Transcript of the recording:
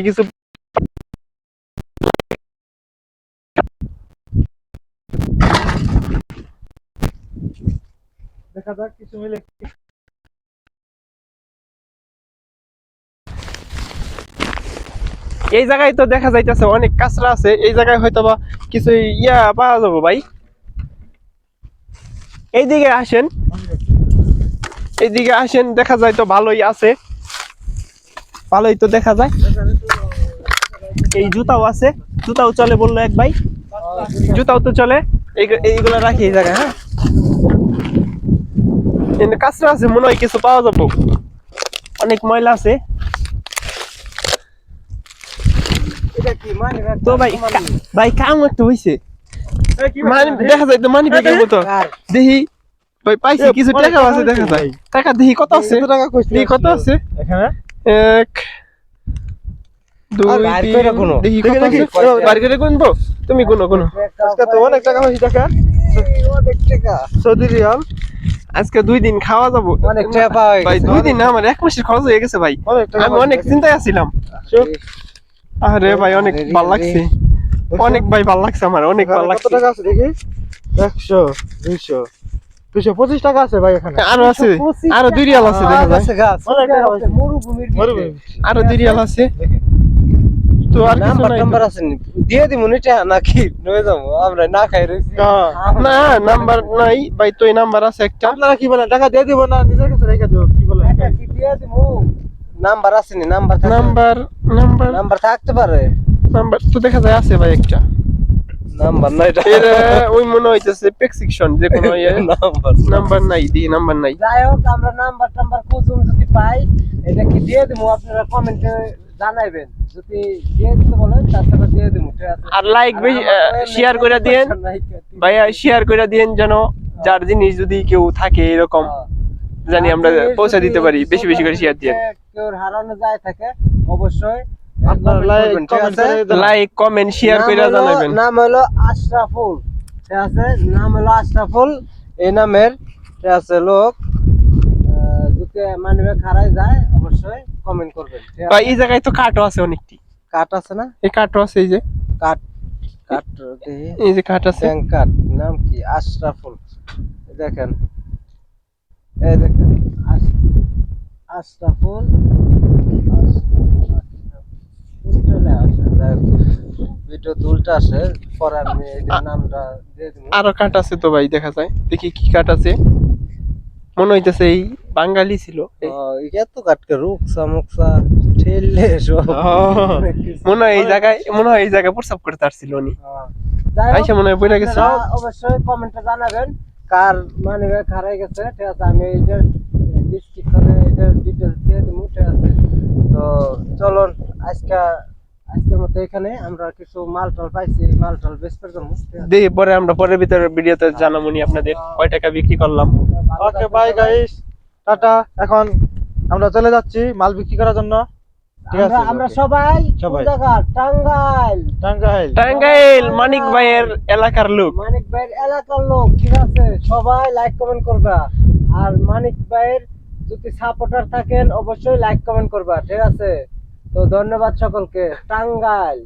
কিছু দেখা যাক কিছু মিলে। এই জায়গায় তো দেখা যাইতেছে অনেক কাঁচরা আছে, এই জায়গায় হয়তো বা কিছু ইয়া পাওয়া যাবো ভাই। এইদিকে আসেন, এইদিকে আসেন, দেখা যায় তো ভালোই আছে, ভালোই তো দেখা যায়। এই জুতাও আছে, জুতাও চলে বললো এক ভাই, জুতাও তো চলে। এইগুলো রাখি এই জায়গায়। হ্যাঁ, কাঁচরা আছে, মনে হয় কিছু পাওয়া যাবো, অনেক ময়লা আছে তো ভাই। ভাই কাম একটা হইছে, দেখা যায় তো মানি ব্যাগের মতো। দেখি ভাই পাইছি কিছু টাকা আছে, দেখা যায় টাকা। দেখি কত আছে, দেখি কত আছে এখানে। 1 2 3 দেখি কত আছে, বার করে গুনবো। তুমি গুনো গুনো। আজকে তো অনেক টাকা হইছে, টাকা অনেক টাকা, সৌদি রিয়াল। আজকে 2 দিন খাওয়া যাবো অনেক টাকা ভাই। 2 দিন না, আমার 1 মাসের খরচ হয়ে গেছে ভাই। আমি অনেক চিন্তায় আছিলাম। আরে ভাই অনেক ভালো লাগছে, অনেক ভাই ভালো লাগছে আমার, অনেক ভালো লাগছে। কত টাকা আছে দেখি? 100 200 225 টাকা আছে ভাই এখানে। আরো আছে, আরো 2 রিয়াল আছে, দেখা যায় অনেক টাকা আছে। মরুভূমির আরো 2 রিয়াল আছে তো। আর কিছু নাই, নাম্বার আছে নি দিয়ে দিমু নিটা নাকি নয়ে যাবো আমরা না খাই রইছি। না নাম্বার নাই ভাই, তো এই নাম্বার আছে একটা। আপনারা কি বলেন, টাকা দিয়ে দিব না নিজের কাছে রেখে দেব? কি বলেন, টাকা কি দিয়ে দিমু? নাম্বার আছে নি? নাম্বার নাম্বার নাম্বার নাম্বার থাকতে পারে, নাম্বার তো দেখা যায় আছে ভাই একটা। নাম্বার নাই এর ওই মনে হইতেছে প্রেসক্রিপশন যে কোনো নাম্বার নাই, দি নাম্বার নাই। যাই হোক, আমরা নাম্বার টাম্বার খুঁজুম, যদি পাই এটা কি দিয়ে দিমু, আপনারা কমেন্টে জানাইবেন। যদি দিয়ে দিতে বলেন তাহলে দিয়ে দিমু, ঠিক আছে? আর লাইক শেয়ার করে দেন ভাইয়া, শেয়ার করে দেন যেন যার জিনিস যদি কেউ থাকে এরকম জানি আমরা পৌঁছে দিতে পারি। বেশি বেশি করে শেয়ার দেন। কেউ হারানো যায় থাকে অবশ্যই আপনারা লাইক কমেন্ট শেয়ার করে জানাবেন। নাম হলো আশরাফুল, ঠিক আছে? নাম হলো আশরাফুল, এই নামের ঠিক আছে লোক যদি মানবে খারাই যায় অবশ্যই কমেন্ট করবেন। ভাই এই জায়গায় তো কাটও আছে, অনেকটি কাট আছে না? এই কাটও আছে, এই যে কাট, কাট এই যে কাট আছে, ব্যাংক কাট। নাম কি? আশরাফুল। দেখেন, এই দেখেন আশরাফুল। ভিডিও উল্টা আসে, পরে আমি নামটা দিয়ে দিব। আরো কাট আছে তো ভাই, দেখা যায়। দেখি কি কাট আছে, মনে হইতেছে এই বাঙালি ছিল। এত কাটকে রুকসা মুকসা ঠেললে সব মনে হয় এই জায়গায়, মনে হয় এই জায়গায় প্রস্রাব করতে আসছিল উনি। আইসা মনে হয় বইলা গেছে। অবশ্যই কমেন্টে জানাবেন কার মানে হারাই গেছে, ঠিক আছে? আমি এইটার ডেসক্রিপশনে এটার ডিটেইলস দিয়ে দেবো, ঠিক আছে? তো চলুন আজকের মতো এখানে। আমরা কিছু মাল টাল পাইছি, মাল টাল বেচতে যাবো, দেখি পরে আমরা পরের ভিডিওতে জানাবনি আপনাদের কয় টাকা বিক্রি করলাম। Okay bye guys, tata. এখন আমরা চলে যাচ্ছি মাল বিক্রি করার জন্য, ঠিক আছে? আমরা সবাই জায়গা টাঙ্গাইল, টাঙ্গাইল, টাঙ্গাইল মানিক ভাইয়ের এলাকার লোক, মানিক ভাইয়ের এলাকার লোক, ঠিক আছে? সবাই লাইক কমেন্ট করবা, আর মানিক ভাইয়ের যদি সাপোর্টার থাকেন অবশ্যই লাইক কমেন্ট করবা, ঠিক আছে? তো ধন্যবাদ সকলকে। টাঙ্গাইল।